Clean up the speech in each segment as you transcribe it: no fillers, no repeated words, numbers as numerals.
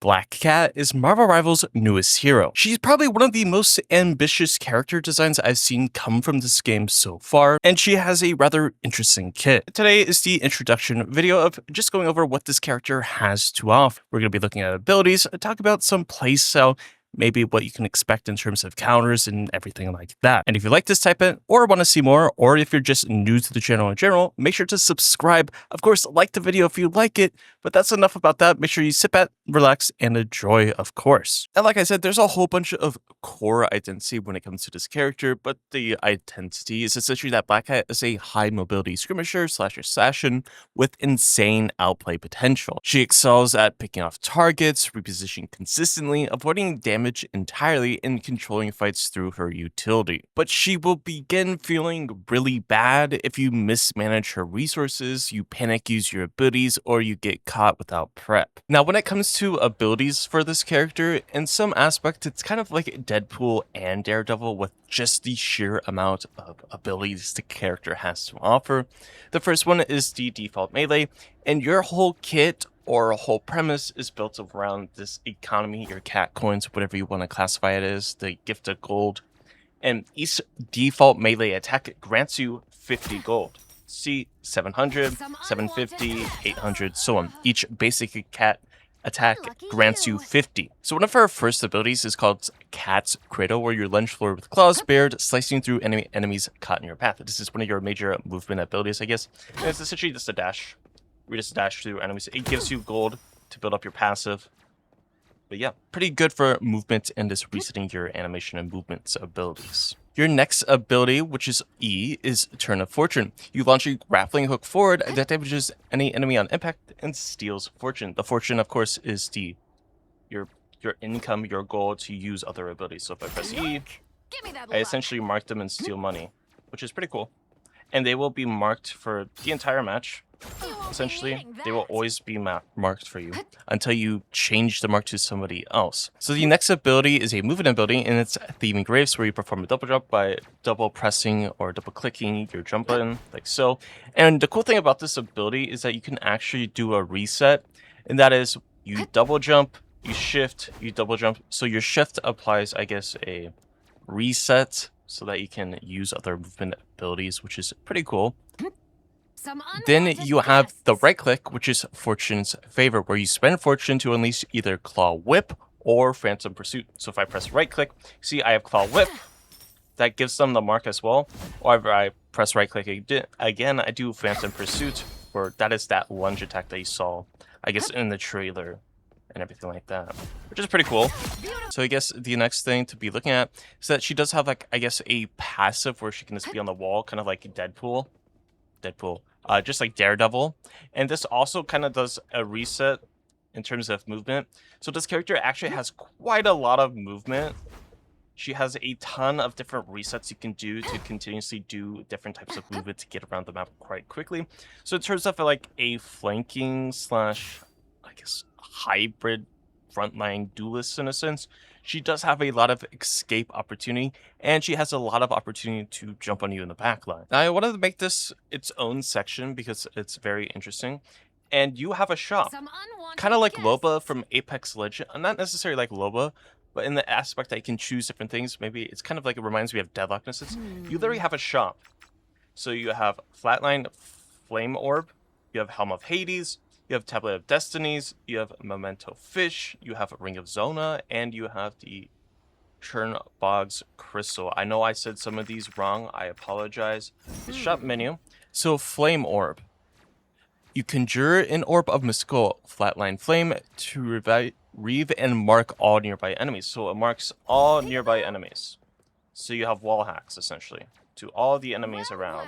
Black Cat is Marvel Rivals' newest hero. She's probably one of the most ambitious character designs I've seen come from this game so far, and she has a rather interesting kit. Today is the introduction video of just going over what this character has to offer. We're going to be looking at abilities, talk about some playstyle, maybe what you can expect in terms of counters and everything like that. And if you like this type of or want to see more, or if you're just new to the channel in general, make sure to subscribe. Of course, like the video if you like it, but that's enough about that. Make sure you sit back, relax, and enjoy, of course. And like I said, there's a whole bunch of core identity when it comes to this character, but the identity is essentially that Black Cat is a high mobility skirmisher / assassin with insane outplay potential. She excels at picking off targets, repositioning consistently, avoiding damage entirely, and controlling fights through her utility. But she will begin feeling really bad if you mismanage her resources, you panic use your abilities, or you get caught without prep. Now, when it comes to abilities for this character, in some aspects, it's kind of like Deadpool and Daredevil with just the sheer amount of abilities the character has to offer. The first one is the default melee, and your whole kit or a whole premise is built around this economy, your cat coins, whatever you want to classify it as, the gift of gold. And each default melee attack grants you 50 gold. See, 700, 750, 800, so on. Each basic cat attack grants you 50. So one of her first abilities is called Cat's Cradle, where you lunge forward with claws bared, slicing through enemies caught in your path. This is one of your major movement abilities, I guess. And it's essentially just a dash. We just dash through enemies. It gives you gold to build up your passive. But yeah, pretty good for movement and just resetting your animation and movements abilities. Your next ability, which is E, is Turn of Fortune. You launch a grappling hook forward that damages any enemy on impact and steals fortune. The fortune, of course, is your income, your goal to use other abilities. So if I press E, I essentially mark them and steal money, which is pretty cool. And they will be marked for the entire match. Essentially, they will always be marked for you until you change the mark to somebody else. So the next ability is a movement ability, and it's Thieving Graves, where you perform a double jump by double pressing or double clicking your jump button, like so. And the cool thing about this ability is that you can actually do a reset, and that is you double jump, you shift, you double jump. So your shift applies, I guess, a reset so that you can use other movement abilities, which is pretty cool. Then you have the right click, which is Fortune's Favor, where you spend fortune to unleash either Claw Whip or Phantom Pursuit. So if I press right click, see I have Claw Whip, that gives them the mark as well. Or if I press right click again, I do Phantom Pursuit, or that is that lunge attack that you saw, I guess, in the trailer and everything like that, which is pretty cool. So I guess the next thing to be looking at is that she does have, like, I guess, a passive where she can just be on the wall, kind of like Deadpool, just like Daredevil. And this also kind of does a reset in terms of movement. So this character actually has quite a lot of movement. She has a ton of different resets you can do to continuously do different types of movement to get around the map quite quickly. So in terms of like a flanking / I guess hybrid frontline duelist in a sense, she does have a lot of escape opportunity, and she has a lot of opportunity to jump on you in the back line. Now, I wanted to make this its own section because it's very interesting. And you have a shop, kind of like Loba from Apex Legends. Not necessarily like Loba, but in the aspect that you can choose different things. Maybe it's kind of like, it reminds me of Deadlock in a sense. You literally have a shop. So you have Flatline Flame Orb, you have Helm of Hades, you have Tablet of Destinies, you have Memento Fish, you have Ring of Zona, and you have the Chernbog's Crystal. I know I said some of these wrong, I apologize. The shop menu. So Flame Orb. You conjure an orb of mystical flatline flame to revive and mark all nearby enemies. So it marks all nearby enemies. So you have wall hacks, essentially, to all the enemies around,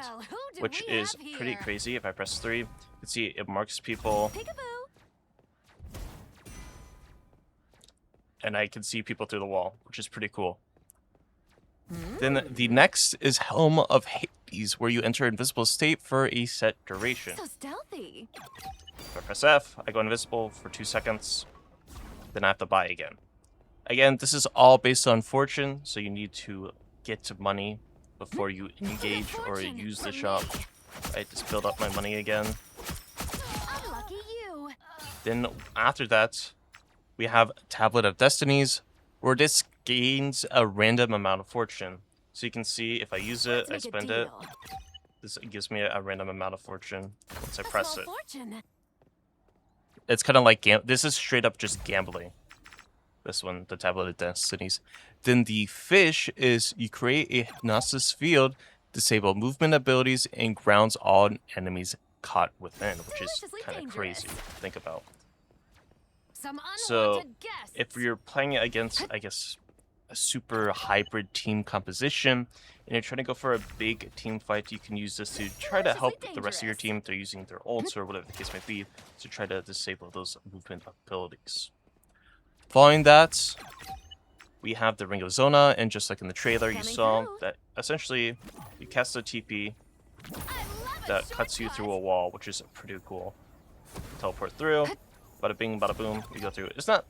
which is pretty crazy. If I press 3, you can see it marks people. And I can see people through the wall, which is pretty cool. Then the next is Helm of Hades, where you enter invisible state for a set duration. So stealthy. If I press F, I go invisible for 2 seconds. Then I have to buy again. Again, this is all based on fortune, so you need to get money before you engage or use the shop. I just build up my money again. Unlucky you. Then after that, we have Tablet of Destinies, where this gains a random amount of fortune. So you can see if I use it, I spend it, this gives me a random amount of fortune once I press it. It's kind of like, this is straight up just gambling. This one, the Tablet of Destinies. Then the fish is you create a hypnosis field, disable movement abilities, and grounds all enemies caught within, which is kind of crazy to think about. So if you're playing it against, I guess, a super hybrid team composition, and you're trying to go for a big team fight, you can use this to try to help the rest of your team if they're using their ults or whatever the case may be, to try to disable those movement abilities. Following that, we have the Ring of Zona, and just like in the trailer you saw, that essentially you cast a TP that cuts you through a wall, which is pretty cool. Teleport through, bada bing, bada boom, you go through it. It's not,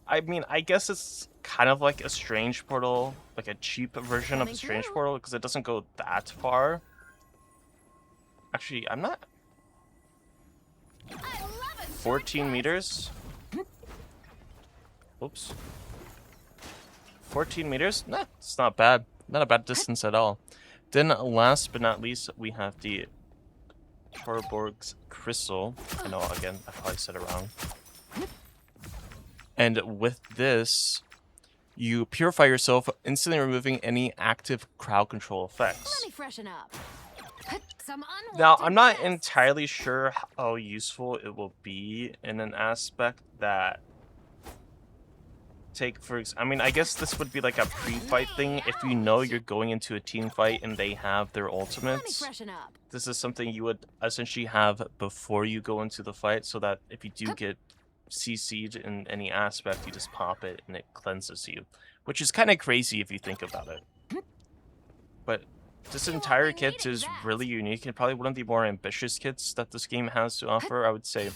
I mean, I guess it's kind of like a strange portal, like a cheap version of a strange portal, because it doesn't go that far. Actually, I'm not... 14 meters? Oops. 14 meters? Nah, it's not bad. Not a bad distance at all. Then last but not least, we have the Torborg's Crystal. I know, again, I probably said it wrong. And with this, you purify yourself, instantly removing any active crowd control effects. Let me freshen up. Now, I'm not entirely sure how useful it will be in an aspect that... I mean, I guess this would be like a pre-fight thing if you know you're going into a team fight and they have their ultimates. This is something you would essentially have before you go into the fight, so that if you do get CC'd in any aspect, you just pop it and it cleanses you. Which is kind of crazy if you think about it. But this entire kit is really unique and probably one of the more ambitious kits that this game has to offer. I would say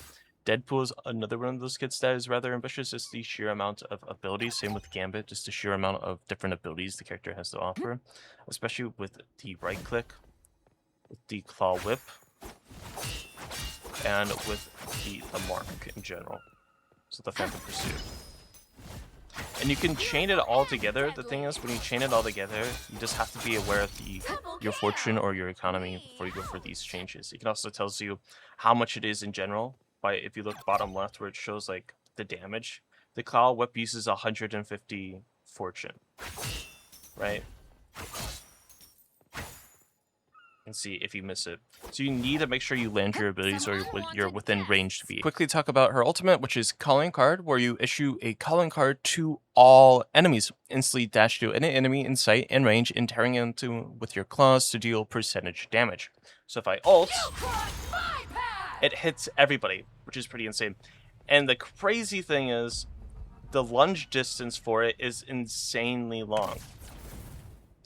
Deadpool is another one of those kits that is rather ambitious. Just the sheer amount of abilities. Same with Gambit, just the sheer amount of different abilities the character has to offer. Especially with the right click, with the claw whip, and with the mark in general. So the Phantom Pursuit. And you can chain it all together. The thing is, when you chain it all together, you just have to be aware of your fortune or your economy before you go for these changes. It can also tells you how much it is in general. By if you look bottom left where it shows like the damage, the claw whip uses 150 fortune, right? And see if you miss it. So you need to make sure you land your abilities or you're within range to be. Quickly talk about her ultimate, which is Calling Card, where you issue a calling card to all enemies. Instantly dash to any enemy in sight and range and tearing into with your claws to deal percentage damage. So if I ult, it hits everybody, which is pretty insane. And the crazy thing is, the lunge distance for it is insanely long.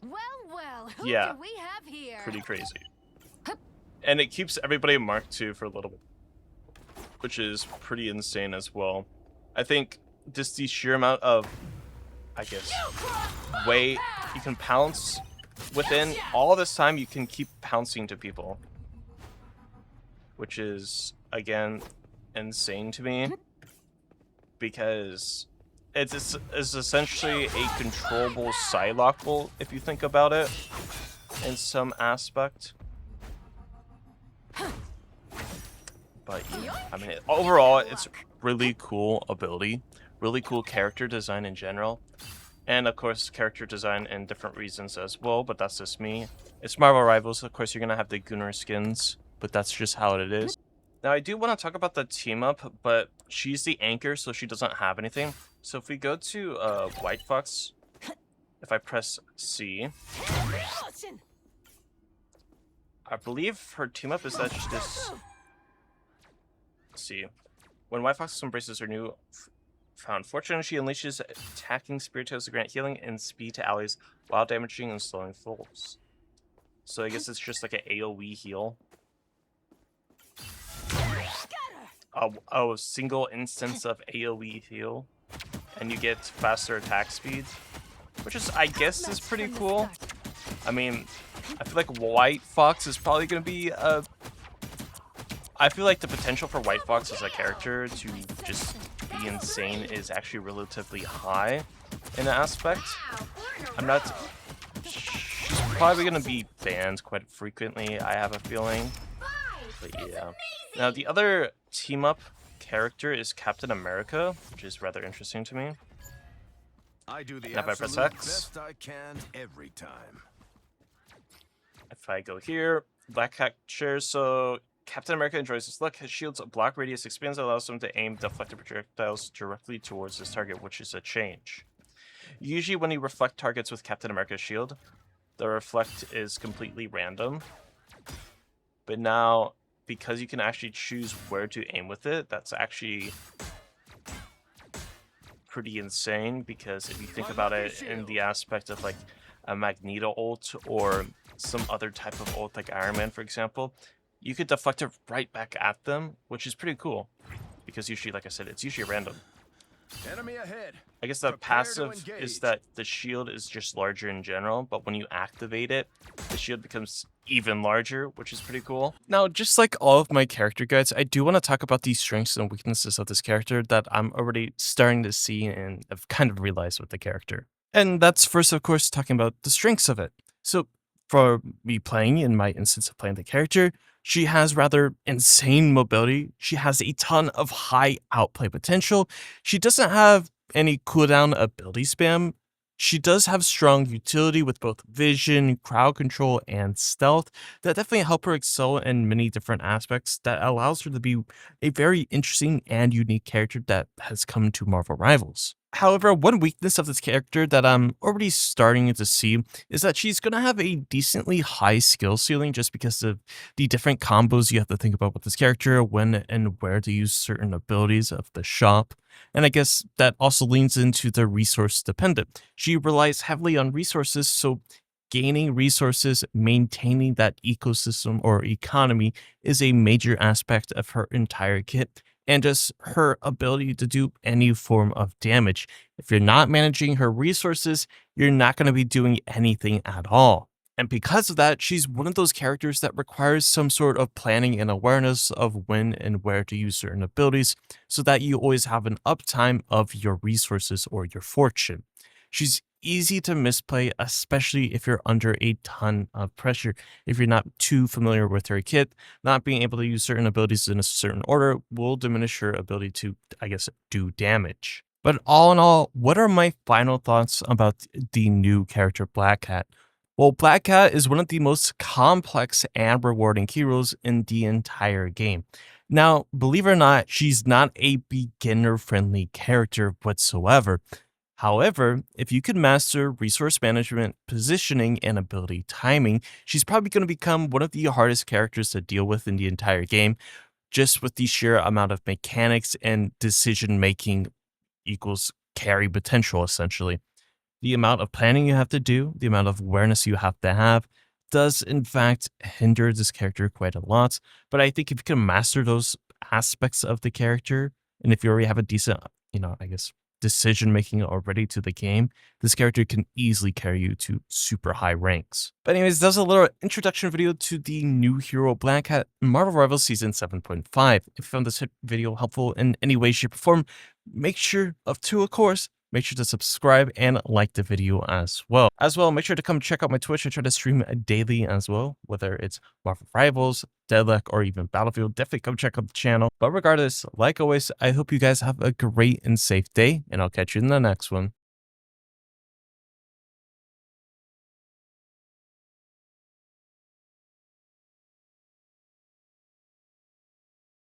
Well, who yeah, do we have here? Pretty crazy. And it keeps everybody Mark II for a little bit, which is pretty insane as well. I think just the sheer amount of, I guess, weight you can pounce within all this time, you can keep pouncing to people. Which is, again, insane to me, because it's essentially a controllable Psylocke ult, if you think about it, in some aspect. But, yeah, I mean, overall, it's really cool ability, really cool character design in general, and, of course, character design in different reasons as well, but that's just me. It's Marvel Rivals, of course, you're going to have the Gunnar skins, but that's just how it is. Now, I do want to talk about the team up, but she's the anchor, so she doesn't have anything. So if we go to White Fox, if I press C, I believe her team up is that she just... Let's see. When White Fox embraces her new found fortune, she unleashes attacking spiritos to grant healing and speed to allies while damaging and slowing foes. So I guess it's just like an AoE heal. A single instance of AoE heal, and you get faster attack speed, which is, I guess, is pretty cool. I mean, I feel like White Fox is probably going to be I feel like the potential for White Fox as a character to just be the insane is actually relatively high in an aspect. I'm not... She's probably going to be banned quite frequently, I have a feeling. But yeah. Now, the other team-up character is Captain America, which is rather interesting to me. I do the Now, if I press absolute X, best I can every time. if I go here, Black Cat shares, so Captain America enjoys his look. His shield's block radius expands, allows him to aim deflected projectiles directly towards his target, which is a change. Usually when you reflect targets with Captain America's shield, the reflect is completely random. But now, because you can actually choose where to aim with it, that's actually pretty insane, because if you think about it in the aspect of like a Magneto ult or some other type of ult like Iron Man, for example, you could deflect it right back at them, which is pretty cool, because usually, like I said, it's usually random. Enemy ahead. I guess the Prepare to passive is engage. that the shield is just larger in general, but when you activate it, the shield becomes even larger, which is pretty cool. Now, just like all of my character guides, I do want to talk about the strengths and weaknesses of this character that I'm already starting to see and have kind of realized with the character. And that's first, of course, talking about the strengths of it. So for me playing, in my instance of playing the character, she has rather insane mobility. She has a ton of high outplay potential. She doesn't have any cooldown ability spam. She does have strong utility with both vision, crowd control, and stealth that definitely help her excel in many different aspects that allows her to be a very interesting and unique character that has come to Marvel Rivals. However, one weakness of this character that I'm already starting to see is that she's going to have a decently high skill ceiling just because of the different combos you have to think about with this character, when and where to use certain abilities of the shop. And I guess that also leans into the resource dependent. She relies heavily on resources, so gaining resources, maintaining that ecosystem or economy is a major aspect of her entire kit, and just her ability to do any form of damage. If you're not managing her resources, you're not going to be doing anything at all. And because of that, she's one of those characters that requires some sort of planning and awareness of when and where to use certain abilities so that you always have an uptime of your resources or your fortune. She's easy to misplay, especially if you're under a ton of pressure. If you're not too familiar with her kit, not being able to use certain abilities in a certain order will diminish her ability to, I guess, do damage. But all in all, what are my final thoughts about the new character Black Cat? Well, Black Cat is one of the most complex and rewarding heroes in the entire game. Now, believe it or not, she's not a beginner-friendly character whatsoever. However, if you could master resource management, positioning, and ability timing, she's probably going to become one of the hardest characters to deal with in the entire game, just with the sheer amount of mechanics and decision making equals carry potential, essentially. The amount of planning you have to do, the amount of awareness you have to have, does in fact hinder this character quite a lot. But I think if you can master those aspects of the character, and if you already have a decent, I guess, decision making already to the game, this character can easily carry you to super high ranks. But anyways, that was a little introduction video to the new hero Black Cat in Marvel Rivals Season 7.5. If you found this video helpful in any way, shape, or form, make sure to subscribe and like the video as well. Make sure to come check out my Twitch. I try to stream daily as well, whether it's Marvel Rivals, Deadlock, or even Battlefield. Definitely come check out the channel. But regardless, like always, I hope you guys have a great and safe day, and I'll catch you in the next one.